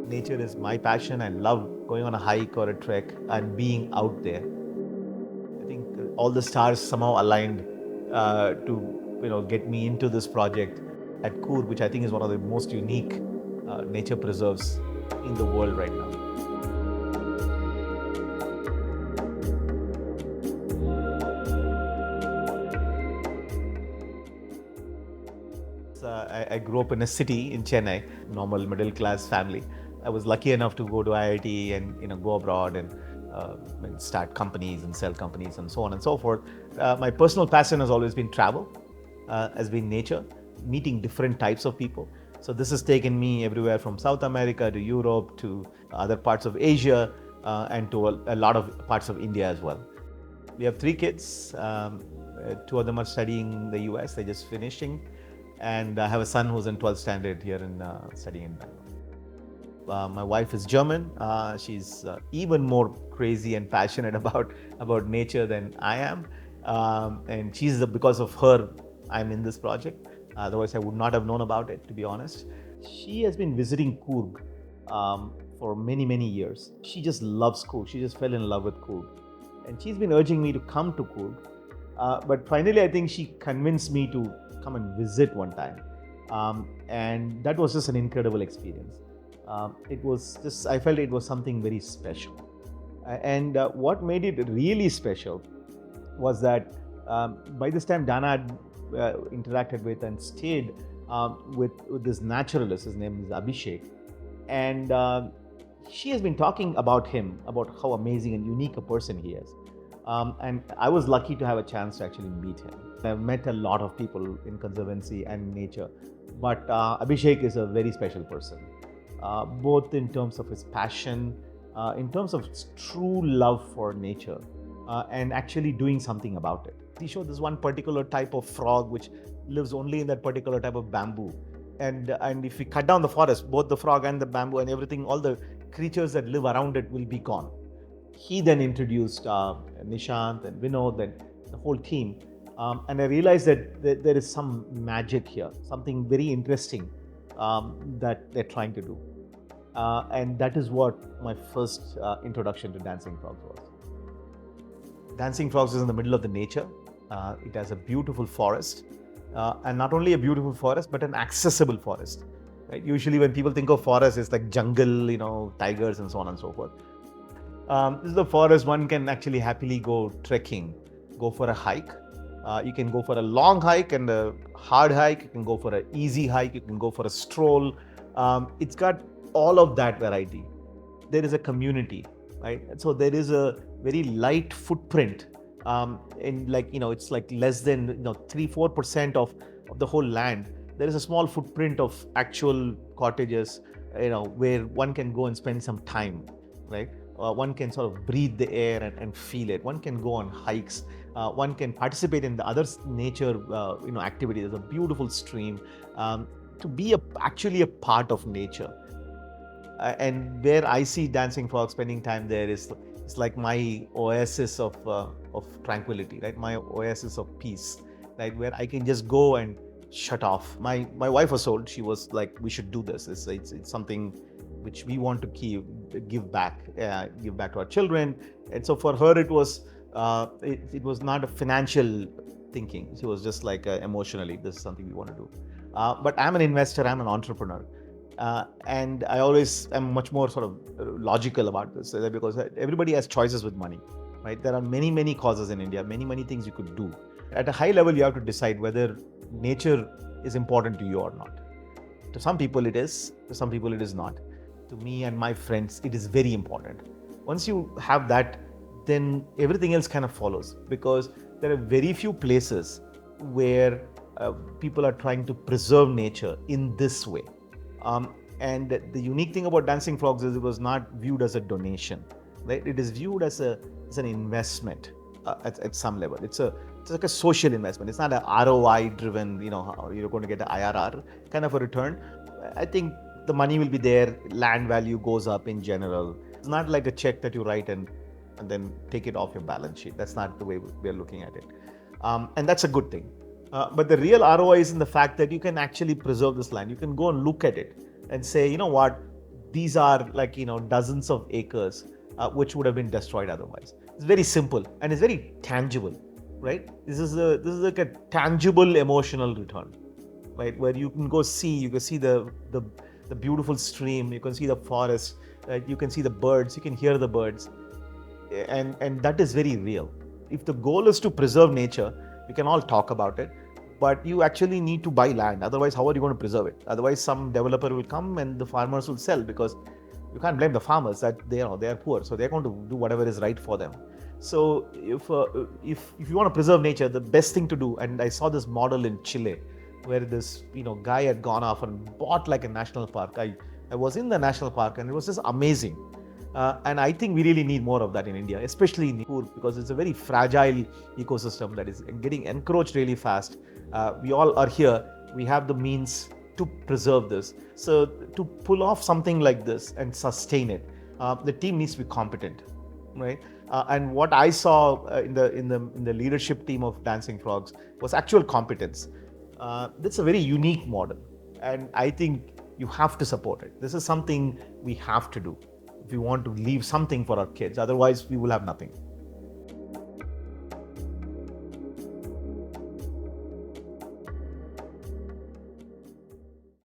Nature is my passion. I love going on a hike or a trek and being out there. I think all the stars somehow aligned to get me into this project at Coorg, which I think is one of the most unique nature preserves in the world right now. I grew up in a city in Chennai, normal middle class family. I was lucky enough to go to IIT and go abroad and start companies and sell companies and so on and so forth. My personal passion has always been travel, has been nature, meeting different types of people. So this has taken me everywhere from South America to Europe to other parts of Asia and to a lot of parts of India as well. We have 3 kids. 2 of them are studying in the US. They're just finishing. And I have a son who's in 12th standard here and studying in Bangalore. My wife is German. She's even more crazy and passionate about nature than I am. And because of her, I'm in this project. Otherwise, I would not have known about it, to be honest. She has been visiting Coorg for many, many years. She just loves Coorg. She just fell in love with Coorg. And she's been urging me to come to Coorg. But finally, I think she convinced me to come and visit one time. And that was just an incredible experience. I felt it was something very special. And what made it really special was that by this time, Dana had interacted with and stayed with this naturalist. His name is Abhishek. And she has been talking about him, about how amazing and unique a person he is. And I was lucky to have a chance to actually meet him. I've met a lot of people in conservancy and nature, but Abhishek is a very special person, both in terms of his passion, in terms of his true love for nature, and actually doing something about it. He showed this one particular type of frog which lives only in that particular type of bamboo. And if we cut down the forest, both the frog and the bamboo and everything, all the creatures that live around it will be gone. He then introduced Nishant and Vinod and the whole team. And I realized that there is some magic here, something very interesting that they're trying to do. And that is what my first introduction to Dancing Frogs was. Dancing Frogs is in the middle of the nature. It has a beautiful forest. And not only a beautiful forest, but an accessible forest. Right? Usually when people think of forest, it's like jungle, tigers and so on and so forth. This is the forest one can actually happily go trekking, go for a hike. You can go for a long hike and a hard hike. You can go for an easy hike. You can go for a stroll. It's got all of that variety. There is a community, right? So there is a very light footprint. It's like less than 3-4% of the whole land. There is a small footprint of actual cottages, where one can go and spend some time, right? One can sort of breathe the air and feel it. One can go on hikes. One can participate in the other nature, activities. There's a beautiful stream. To be actually a part of nature. And where I see Dancing Frog spending time there it's like my oasis of tranquility, right? My oasis of peace, right? Where I can just go and shut off. My wife was told, she was like, we should do this. It's something which we want to give back to our children. And so for her, it was not a financial thinking. She was just like emotionally, this is something we want to do. But I'm an investor, I'm an entrepreneur. And I always am much more sort of logical about this, because everybody has choices with money, right? There are many, many causes in India, many, many things you could do. At a high level, you have to decide whether nature is important to you or not. To some people it is, to some people it is not. To me and my friends, it is very important. Once you have that, then everything else kind of follows, because there are very few places where people are trying to preserve nature in this way. And the unique thing about Dancing Frogs is it was not viewed as a donation, right? It is viewed as an investment at some level. It's like a social investment. It's not an ROI driven, you're going to get an IRR kind of a return. I think the money will be there, land value goes up in general. It's not like a check that you write and then take it off your balance sheet. That's not the way we're looking at it. And that's a good thing. But the real ROI is in the fact that you can actually preserve this land. You can go and look at it and say, you know what, these are like, dozens of acres which would have been destroyed otherwise. It's very simple and it's very tangible, right? This is like a tangible emotional return, right? Where you can see the beautiful stream, you can see the forest, right? You can see the birds, you can hear the birds, and that is very real. If the goal is to preserve nature, we can all talk about it, but you actually need to buy land. Otherwise, how are you going to preserve it? Otherwise, some developer will come and the farmers will sell, because you can't blame the farmers that they are poor, so they're going to do whatever is right for them. So if you want to preserve nature, the best thing to do, and I saw this model in Chile, where this guy had gone off and bought like a national park. I was in the national park and it was just amazing. And I think we really need more of that in India, especially in Nipur, because it's a very fragile ecosystem that is getting encroached really fast. We all are here. We have the means to preserve this. So to pull off something like this and sustain it, the team needs to be competent, right? And what I saw in the leadership team of Dancing Frogs was actual competence. That's a very unique model, and I think you have to support it. This is something we have to do if we want to leave something for our kids. Otherwise, we will have nothing.